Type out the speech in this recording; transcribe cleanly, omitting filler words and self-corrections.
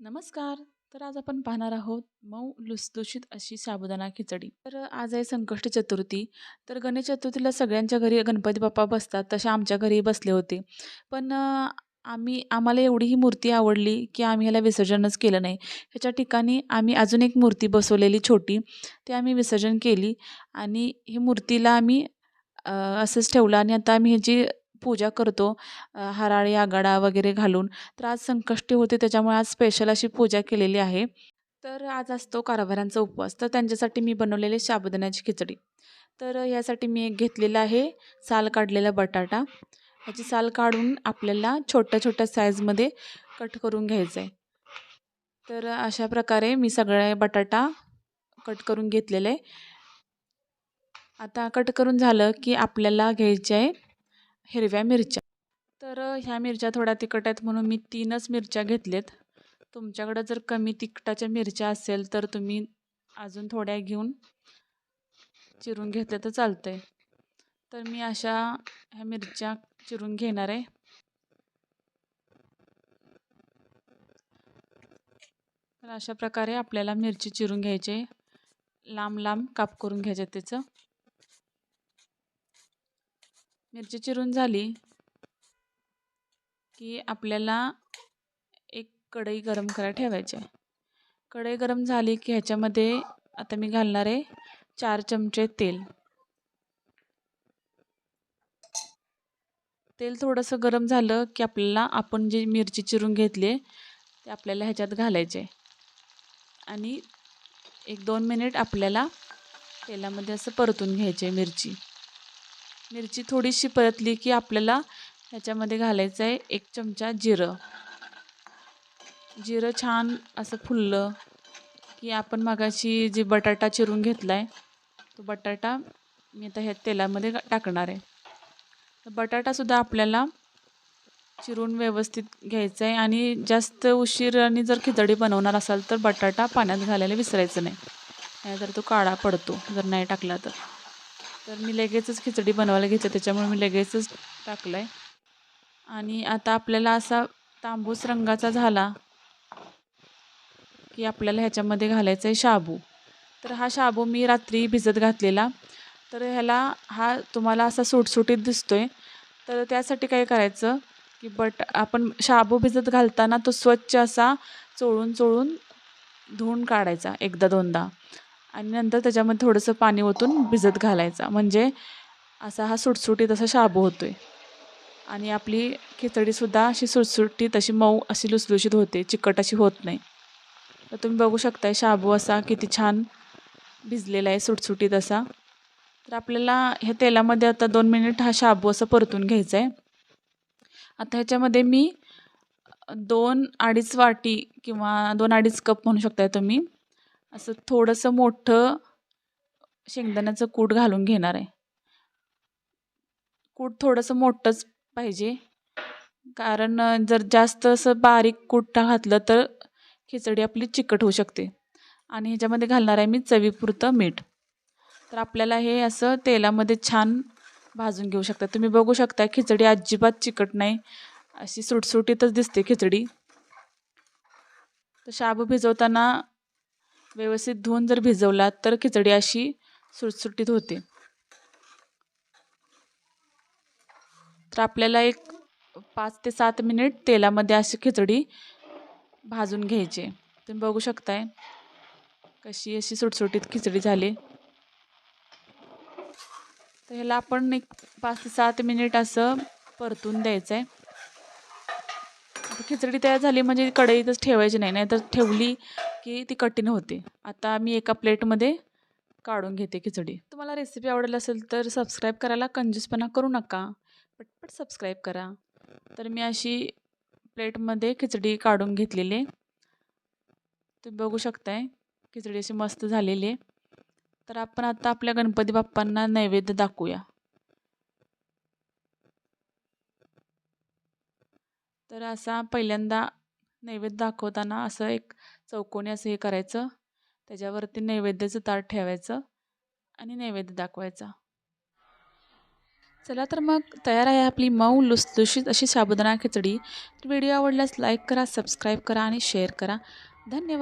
नमस्कार. तर आज आपण पाहणार आहोत मऊ लुसलुशीत अशी साबुदाणा खिचडी. तर आज आहे संकष्टी चतुर्थी. तर गणेश चतुर्थीला सगळ्यांच्या घरी गणपती बाप्पा बसतात. तसे आमच्या घरी बसले होते. पण आम्हाला एवढी ही मूर्ती आवडली, की आम्ही ह्याला विसर्जनच केलं नाही. ह्याच्या ठिकाणी आम्ही अजून एक मूर्ती बसवलेली छोटी, ती आम्ही विसर्जन केली आणि ही मूर्तीला आम्ही असंच ठेवलं आणि आता आम्ही ह्याची पूजा करतो हराळी आघाडा वगैरे घालून. तर आज संकष्टी होते त्याच्यामुळे आज स्पेशल अशी पूजा केलेली आहे. तर आज असतो कारभारांचा उपवास. तर त्यांच्यासाठी मी बनवलेली साबुदाण्याची खिचडी. तर यासाठी मी एक घेतलेला आहे साल काढलेला बटाटा. ह्याची साल काढून आपल्याला छोट्या-छोट्या साईजमध्ये कट करून घ्यायचं आहे. तर अशा प्रकारे मी सगळा बटाटा कट करून घेतलेला आहे. आता कट करून झालं की आपल्याला घ्यायच्या आहे हिरव्या मिरच्या. तर ह्या मिरच्या थोड्या तिखट आहेत म्हणून मी 3च मिरच्या घेतल्यात. तुमच्याकडं जर कमी तिखटाच्या मिरच्या असेल तर तुम्ही अजून थोड्या घेऊन चिरून घेतल्या तर चालतंय. तर मी अशा ह्या मिरच्या चिरून घेणार आहे. तर अशा प्रकारे आपल्याला मिरची चिरून घ्यायची. लांब लांब काप करून घ्यायचे त्याचं. मिरची चिरून झाली की आपल्याला एक कढई गरम करायला ठेवायची आहे. कढई गरम झाली की ह्याच्यामध्ये आता मी घालणार आहे 4 चमचे तेल. तेल थोडंसं गरम झालं की आपल्याला आपण जी मिरची चिरून घेतली ते आपल्याला ह्याच्यात घालायचे आणि 1-2 मिनिट आपल्याला तेलामध्ये असं परतून घ्यायचे मिरची. मिरची थोडीशी परतली की आपल्याला ह्याच्यामध्ये घालायचं आहे 1 चमचा जिरं. जिरं छान असं फुललं की आपण मगाशी जी बटाटा चिरून घेतला आहे तो बटाटा मी आता ह्या तेलामध्ये टाकणार आहे. तर बटाटासुद्धा आपल्याला चिरून व्यवस्थित घ्यायचं आहे आणि जास्त उशिराने जर खिचडी बनवणार असाल तर बटाटा पाण्यात घालायला विसरायचं नाही. नाहीतर तो काळा पडतो जर नाही टाकला तर. तर मी लगेचच खिचडी बनवायला घेतली त्याच्यामुळे मी लगेचच टाकलं आहे. आणि आता आपल्याला असा तांबूस रंगाचा झाला की आपल्याला ह्याच्यामध्ये घालायचा आहे शाबू. तर हा शाबू मी रात्री भिजत घातलेला. तर ह्याला हा तुम्हाला असा सुटसुटीत दिसतोय. तर त्यासाठी काय करायचं की आपण शाबू भिजत घालताना तो स्वच्छ असा चोळून धुवून काढायचा 1दा-2दा आणि नंतर त्याच्यामध्ये थोडंसं पाणी ओतून भिजत घालायचा. म्हणजे असा हा सुटसुटीत असा शाबू होतोय आणि आपली खिचडीसुद्धा अशी सुटसुटीत अशी मऊ अशी लुसलुशीत होते, चिकट अशी होत नाही. तर तुम्ही बघू शकताय शाबू असा किती छान भिजलेला आहे सुटसुटीत असा. तर आपल्याला ह्या तेलामध्ये आता 2 मिनिट हा शाबू असं परतून घ्यायचा आहे. आता ह्याच्यामध्ये मी 2-2.5 वाटी किंवा 2-2.5 कप म्हणू शकताय तुम्ही. असं थोडंसं मोठं शेंगदाण्याचं कूट घालून घेणार आहे. कूट थोडंसं मोठंच पाहिजे. कारण जर जास्त असं बारीक कूट घातलं तर खिचडी आपली चिकट होऊ शकते. आणि ह्याच्यामध्ये घालणार आहे मी चवीपुरतं मीठ. तर आपल्याला हे असं तेलामध्ये छान भाजून घेऊ शकता. तुम्ही बघू शकता खिचडी अजिबात चिकट नाही. अशी सुटसुटीतच दिसते खिचडी. तर शाबू भिजवताना व्यवस्थित धुवून जर भिजवलात तर खिचडी अशी सुटसुटीत होते. तर आपल्याला एक 5 ते 7 मिनिट तेलामध्ये अशी खिचडी भाजून घ्यायची. तुम्ही बघू शकताय कशी अशी सुटसुटीत खिचडी झाली. तर ह्याला आपण एक 5 ते 7 मिनिट असं परतून द्यायचं आहे. खिचडी तयार झाली म्हणजे कढईतच ठेवायची नाही, नाहीतर ठेवली की ती कठीण होते. आता मी एका प्लेटमध्ये काढून घेते खिचडी. तुम्हाला रेसिपी आवडली असेल तर सबस्क्राईब करायला कंजूसपणा करू नका. पटपट सबस्क्राईब करा. तर मी अशी प्लेटमध्ये खिचडी काढून घेतलेली आहे. तुम्ही बघू शकताय खिचडी अशी मस्त झालेली आहे. तर आपण आता आपल्या गणपती बाप्पांना नैवेद्य दाखवूया. तर असा पहिल्यांदा नैवेद्य दाखवताना असं एक चौकोनी असं हे करायचं. त्याच्यावरती नैवेद्याचं ताट ठेवायचं आणि नैवेद्य दाखवायचा. चला तर मग तयार आहे आपली मऊ लुसलुशीत अशी साबुदाणा खिचडी. व्हिडिओ आवडल्यास लाईक करा, सबस्क्राईब करा आणि शेअर करा. धन्यवाद.